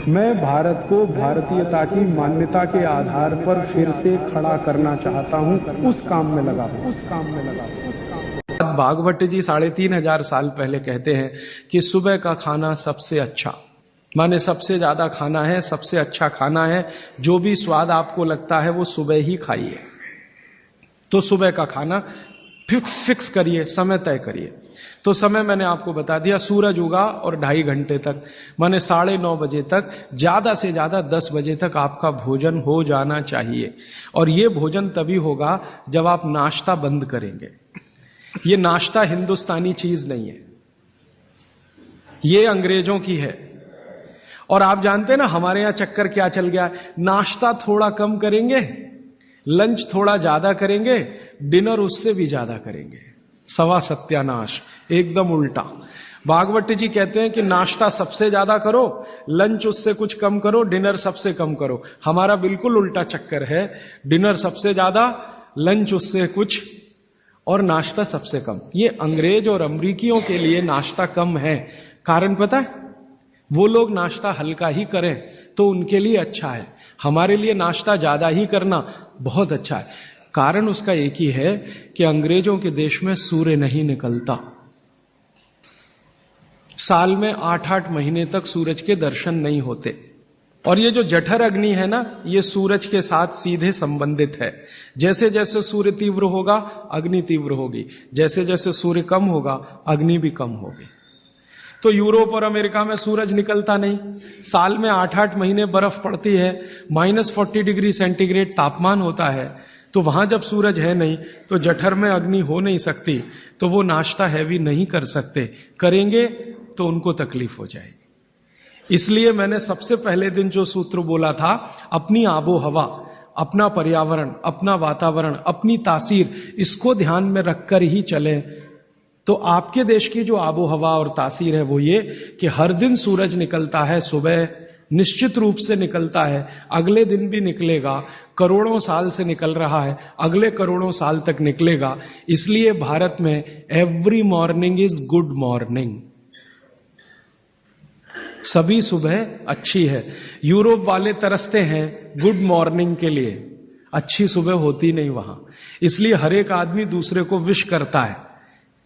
मैं भारत को भारतीयता की मान्यता के आधार पर फिर से खड़ा करना चाहता हूं, उस काम में लगा हूं। भागवत जी 3500 साल पहले कहते हैं कि सुबह का खाना सबसे अच्छा, माने सबसे ज्यादा खाना है, सबसे अच्छा खाना है। जो भी स्वाद आपको लगता है वो सुबह ही खाइए। तो सुबह का खाना फिक्स करिए, समय तय करिए। तो समय मैंने आपको बता दिया, सूरज उगा और 2.5 घंटे तक, माने 9:30 बजे तक, ज्यादा से ज्यादा 10 बजे तक आपका भोजन हो जाना चाहिए। और ये भोजन तभी होगा जब आप नाश्ता बंद करेंगे। ये नाश्ता हिंदुस्तानी चीज नहीं है, ये अंग्रेजों की है। और आप जानते हैं ना हमारे यहां चक्कर क्या चल गया है, नाश्ता थोड़ा कम करेंगे, लंच थोड़ा ज्यादा करेंगे, डिनर उससे भी ज्यादा करेंगे। सवा सत्यानाश, एकदम उल्टा। भागवत जी कहते हैं कि नाश्ता सबसे ज्यादा करो, लंच उससे कुछ कम करो, डिनर सबसे कम करो। हमारा बिल्कुल उल्टा चक्कर है, डिनर सबसे ज्यादा, लंच उससे कुछ, और नाश्ता सबसे कम। ये अंग्रेज और अमरीकियों के लिए नाश्ता कम है। कारण पता है? वो लोग नाश्ता हल्का ही करें तो उनके लिए अच्छा है, हमारे लिए नाश्ता ज्यादा ही करना बहुत अच्छा है। कारण उसका एक ही है कि अंग्रेजों के देश में सूर्य नहीं निकलता। साल में 8-8 महीने तक सूरज के दर्शन नहीं होते। और ये जो जठर अग्नि है ना, ये सूरज के साथ सीधे संबंधित है। जैसे जैसे सूर्य तीव्र होगा, अग्नि तीव्र होगी। जैसे जैसे सूर्य कम होगा, अग्नि भी कम होगी। तो यूरोप और अमेरिका में सूरज निकलता नहीं, साल में 8-8 महीने बर्फ पड़ती है, -40 डिग्री सेंटीग्रेड तापमान होता है। तो वहां जब सूरज है नहीं तो जठर में अग्नि हो नहीं सकती, तो वो नाश्ता हैवी नहीं कर सकते, करेंगे तो उनको तकलीफ हो जाएगी। इसलिए मैंने सबसे पहले दिन जो सूत्र बोला था, अपनी आबो हवा, अपना पर्यावरण, अपना वातावरण, अपनी तासीर, इसको ध्यान में रखकर ही चलें। तो आपके देश की जो आबो हवा और तासीर है वो ये कि हर दिन सूरज निकलता है, सुबह निश्चित रूप से निकलता है, अगले दिन भी निकलेगा, करोड़ों साल से निकल रहा है, अगले करोड़ों साल तक निकलेगा। इसलिए भारत में every morning is good morning, सभी सुबह अच्छी है। यूरोप वाले तरसते हैं गुड मॉर्निंग के लिए, अच्छी सुबह होती नहीं वहां। इसलिए हर एक आदमी दूसरे को विश करता है,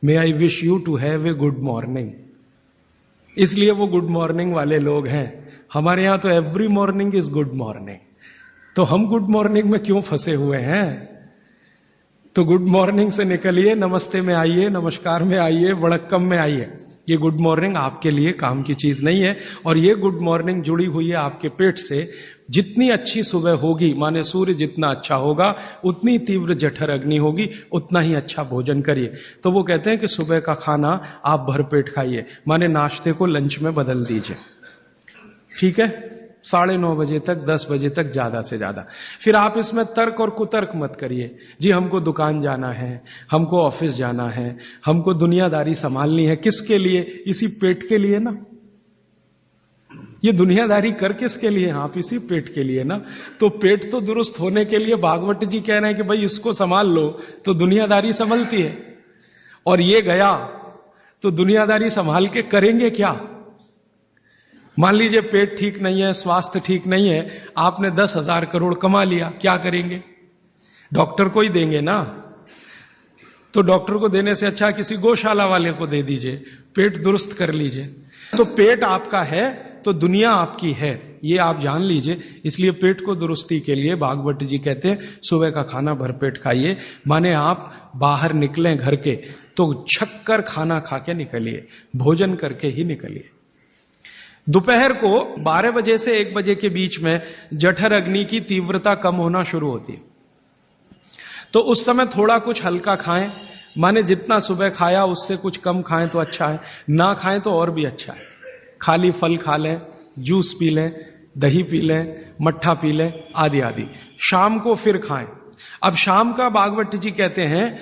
may I wish you to have a good morning. इसलिए वो गुड मॉर्निंग वाले लोग हैं। हमारे यहां तो every morning is good morning. तो हम गुड मॉर्निंग में क्यों फंसे हुए हैं? तो गुड मॉर्निंग से निकलिए, नमस्ते में आइए, नमस्कार में आइए, वड़क्कम में आइए। ये गुड मॉर्निंग आपके लिए काम की चीज नहीं है। और ये गुड मॉर्निंग जुड़ी हुई है आपके पेट से। जितनी अच्छी सुबह होगी, माने सूर्य जितना अच्छा होगा, उतनी तीव्र जठर अग्नि होगी, उतना ही अच्छा भोजन करिए। तो वो कहते हैं कि सुबह का खाना आप भरपेट खाइए, माने नाश्ते को लंच में बदल दीजिए। ठीक है, 9:30 बजे तक, 10 बजे तक ज्यादा से ज्यादा। फिर आप इसमें तर्क और कुतर्क मत करिए, जी हमको दुकान जाना है, हमको ऑफिस जाना है, हमको दुनियादारी संभालनी है। किसके लिए? इसी पेट के लिए ना। ये दुनियादारी कर किसके लिए? आप इसी पेट के लिए ना। तो पेट तो दुरुस्त होने के लिए भागवत जी कह रहे हैं कि भाई इसको संभाल लो, तो दुनियादारी संभलती है। और ये गया तो दुनियादारी संभाल के करेंगे क्या? मान लीजिए पेट ठीक नहीं है, स्वास्थ्य ठीक नहीं है, आपने 10,000 करोड़ कमा लिया, क्या करेंगे? डॉक्टर को ही देंगे ना। तो डॉक्टर को देने से अच्छा किसी गौशाला वाले को दे दीजिए, पेट दुरुस्त कर लीजिए। तो पेट आपका है तो दुनिया आपकी है, ये आप जान लीजिए। इसलिए पेट को दुरुस्ती के लिए भागवत जी कहते हैं सुबह का खाना भरपेट खाइए। माने आप बाहर निकलें घर के तो छक्कर खाना खा के निकलिए, भोजन करके ही निकलिए। दोपहर को 12 बजे से 1 बजे के बीच में जठर अग्नि की तीव्रता कम होना शुरू होती है। तो उस समय थोड़ा कुछ हल्का खाएं, माने जितना सुबह खाया उससे कुछ कम खाएं तो अच्छा है, ना खाएं तो और भी अच्छा है। खाली फल खा लें, जूस पी लें, दही पी लें, मट्ठा पी लें, आदि आदि। शाम को फिर खाएं। अब शाम का भागवत जी कहते हैं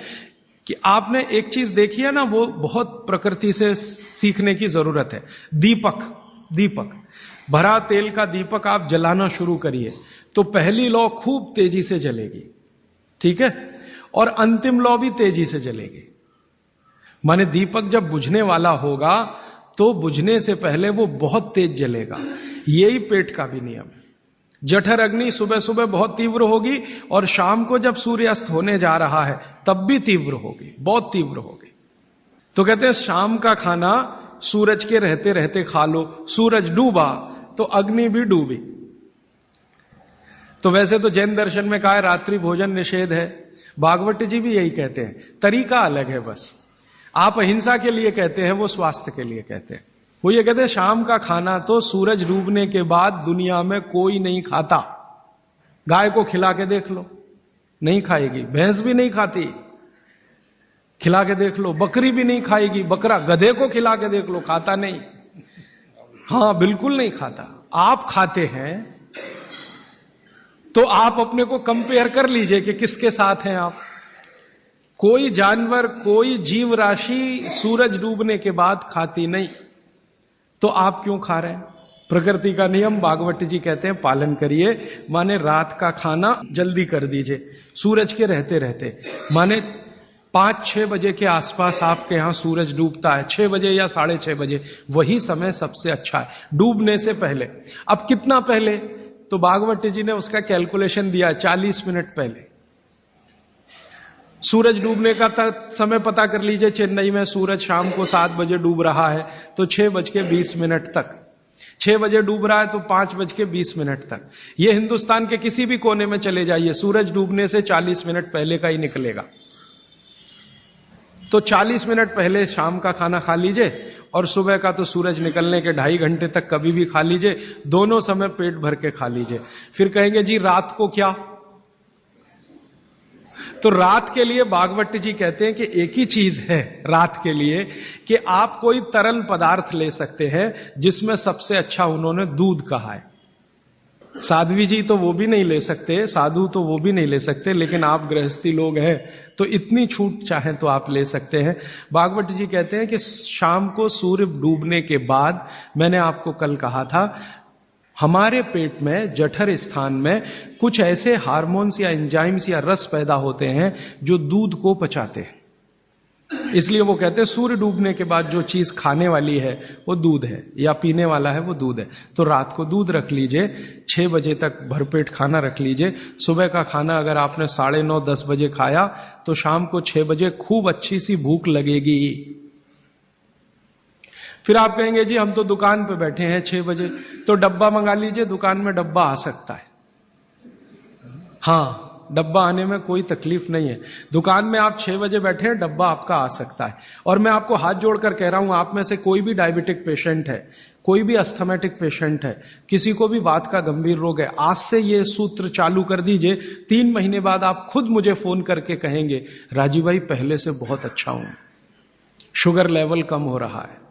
कि आपने एक चीज देखी है ना, वो बहुत प्रकृति से सीखने की जरूरत है। दीपक भरा तेल का दीपक आप जलाना शुरू करिए तो पहली लौ खूब तेजी से जलेगी, ठीक है, और अंतिम लौ भी तेजी से जलेगी। माने दीपक जब बुझने वाला होगा तो बुझने से पहले वो बहुत तेज जलेगा। यही पेट का भी नियम है। जठर अग्नि सुबह सुबह बहुत तीव्र होगी और शाम को जब सूर्यास्त होने जा रहा है तब भी तीव्र होगी, बहुत तीव्र होगी। तो कहते हैं शाम का खाना सूरज के रहते रहते खा लो, सूरज डूबा तो अग्नि भी डूबी। तो वैसे तो जैन दर्शन में कहा है रात्रि भोजन निषेध है, भागवत जी भी यही कहते हैं, तरीका अलग है बस। आप अहिंसा के लिए कहते हैं, वो स्वास्थ्य के लिए कहते हैं। वो ये कहते हैं शाम का खाना तो सूरज डूबने के बाद दुनिया में कोई नहीं खाता। गाय को खिला के देख लो, नहीं खाएगी। भैंस भी नहीं खाती, खिला के देख लो। बकरी भी नहीं खाएगी, बकरा गधे को खिला के देख लो, खाता नहीं। हां, बिल्कुल नहीं खाता। आप खाते हैं तो आप अपने को कंपेयर कर लीजिए कि किसके साथ हैं आप। कोई जानवर, कोई जीव राशि सूरज डूबने के बाद खाती नहीं, तो आप क्यों खा रहे हैं? प्रकृति का नियम भागवत जी कहते हैं पालन करिए। माने रात का खाना जल्दी कर दीजिए, सूरज के रहते रहते। माने 5-6 बजे के आसपास आपके यहां सूरज डूबता है, 6 बजे या 6:30 बजे, वही समय सबसे अच्छा है, डूबने से पहले। अब कितना पहले? तो भागवत जी ने उसका कैलकुलेशन दिया, 40 मिनट पहले। सूरज डूबने का समय पता कर लीजिए। चेन्नई में सूरज शाम को 7 बजे डूब रहा है तो 6:20 तक। 6 बजे डूब रहा है तो 5:20 तक। यह हिंदुस्तान के किसी भी कोने में चले जाइए, सूरज डूबने से 40 मिनट पहले का ही निकलेगा। तो 40 मिनट पहले शाम का खाना खा लीजिए और सुबह का तो सूरज निकलने के 2.5 घंटे तक कभी भी खा लीजिए। दोनों समय पेट भर के खा लीजिए। फिर कहेंगे जी रात को क्या? तो रात के लिए भागवत जी कहते हैं कि एक ही चीज है रात के लिए, कि आप कोई तरल पदार्थ ले सकते हैं, जिसमें सबसे अच्छा उन्होंने दूध कहा है। साध्वी जी तो वो भी नहीं ले सकते, साधु तो वो भी नहीं ले सकते, लेकिन आप गृहस्थी लोग हैं तो इतनी छूट चाहें तो आप ले सकते हैं। भागवत जी कहते हैं कि शाम को सूर्य डूबने के बाद, मैंने आपको कल कहा था, हमारे पेट में जठर स्थान में कुछ ऐसे हार्मोन्स या एंजाइम्स या रस पैदा होते हैं जो दूध को पचाते हैं। इसलिए वो कहते हैं सूर्य डूबने के बाद जो चीज खाने वाली है वो दूध है, या पीने वाला है वो दूध है। तो रात को दूध रख लीजिए, 6 बजे तक भरपेट खाना रख लीजिए। सुबह का खाना अगर आपने 9:30-10 बजे खाया तो शाम को 6 बजे खूब अच्छी सी भूख लगेगी। फिर आप कहेंगे जी हम तो दुकान पे बैठे हैं 6 बजे, तो डब्बा मंगा लीजिए, दुकान में डब्बा आ सकता है। हां, डब्बा आने में कोई तकलीफ नहीं है। दुकान में आप 6 बजे बैठे हैं, डब्बा आपका आ सकता है। और मैं आपको हाथ जोड़कर कह रहा हूं, आप में से कोई भी डायबिटिक पेशेंट है, कोई भी अस्थमेटिक पेशेंट है, किसी को भी वात का गंभीर रोग है, आज से ये सूत्र चालू कर दीजिए। 3 महीने बाद आप खुद मुझे फोन करके कहेंगे राजीव भाई पहले से बहुत अच्छा हूं, शुगर लेवल कम हो रहा है,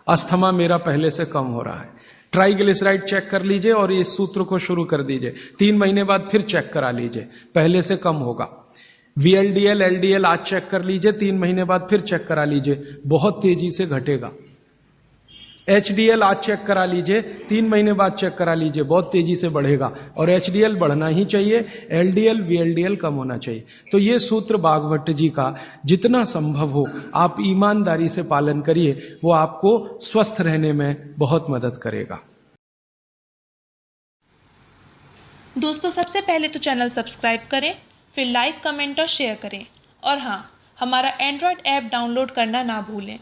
अस्थमा मेरा पहले से कम हो रहा है। ट्राइग्लिसराइड चेक कर लीजिए और इस सूत्र को शुरू कर दीजिए। 3 महीने बाद फिर चेक करा लीजिए, पहले से कम होगा। VLDL, LDL आज चेक कर लीजिए, 3 महीने बाद फिर चेक करा लीजिए, बहुत तेजी से घटेगा। HDL आज चेक करा लीजिए, 3 महीने बाद चेक करा लीजिए, बहुत तेजी से बढ़ेगा। और HDL बढ़ना ही चाहिए, LDL, VLDL कम होना चाहिए। तो ये सूत्र भागवत जी का जितना संभव हो आप ईमानदारी से पालन करिए, वो आपको स्वस्थ रहने में बहुत मदद करेगा। दोस्तों, सबसे पहले तो चैनल सब्सक्राइब करें, फिर लाइक, कमेंट और शेयर करें। और हाँ, हमारा एंड्रॉयड ऐप डाउनलोड करना ना भूलें।